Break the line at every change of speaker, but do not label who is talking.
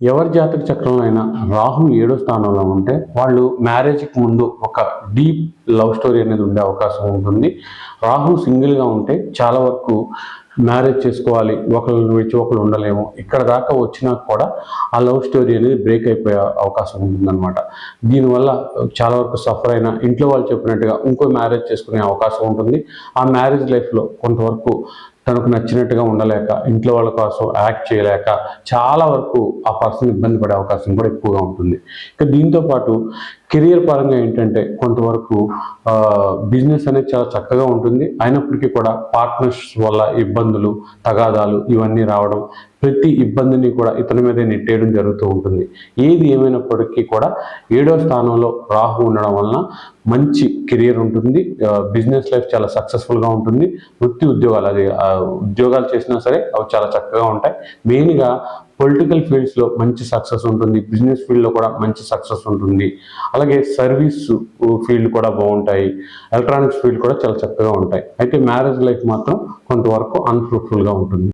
ఎవరి జాతక చక్రంలో అయినా రాహు 7వ స్థానంలో ఉంటే వాళ్ళు మ్యారేజ్కి ముందు ఒక డీప్ లవ్ స్టోరీ అనేది ఉండే అవకాశం ఉంటుంది. రాహు సింగిల్గా ఉంటే చాలా వరకు మ్యారేజ్ చేసుకోవాలి, ఒకరిని విడిచి ఒకరు ఉండలేము, ఇక్కడ దాకా వచ్చినా కూడా ఆ లవ్ స్టోరీ అనేది బ్రేక్ అయిపోయే అవకాశం ఉంటుందన్నమాట. దీనివల్ల చాలా వరకు సఫర్ అయినా ఇంట్లో వాళ్ళు చెప్పినట్టుగా ఇంకో మ్యారేజ్ చేసుకునే అవకాశం ఉంటుంది. ఆ మ్యారేజ్ లైఫ్లో కొంతవరకు తనకు నచ్చినట్టుగా ఉండలేక, ఇంట్లో వాళ్ళ కోసం యాక్ట్ చేయలేక చాలా వరకు ఆ పర్సన్ ఇబ్బంది పడే అవకాశం కూడా ఎక్కువగా ఉంటుంది. ఇక దీంతో పాటు కెరియర్ పరంగా ఏంటంటే కొంతవరకు బిజినెస్ అనేది చాలా చక్కగా ఉంటుంది. అయినప్పటికీ కూడా పార్ట్నర్స్ వల్ల ఇబ్బందులు, తగాదాలు ఇవన్నీ రావడం, ప్రతి ఇబ్బందిని కూడా ఇతని మీదే నెట్టేయడం జరుగుతూ ఉంటుంది. ఏది ఏమైనప్పటికీ కూడా 7వ స్థానంలో రాహు ఉండడం వలన మంచి కెరియర్ ఉంటుంది. బిజినెస్ లైఫ్ చాలా సక్సెస్ఫుల్గా ఉంటుంది. వృత్తి ఉద్యోగాలు ఉద్యోగాలు చేసినా సరే అవి చాలా చక్కగా ఉంటాయి. మెయిన్గా పొలిటికల్ ఫీల్డ్స్లో మంచి సక్సెస్ ఉంటుంది. బిజినెస్ ఫీల్డ్లో కూడా మంచి సక్సెస్ ఉంటుంది. అలాగే సర్వీస్ ఫీల్డ్ కూడా బాగుంటాయి. ఎలక్ట్రానిక్స్ ఫీల్డ్ కూడా చాలా చక్కగా ఉంటాయి. అయితే మ్యారేజ్ లైఫ్ మాత్రం కొంతవరకు అన్ఫ్రూట్ఫుల్గా ఉంటుంది.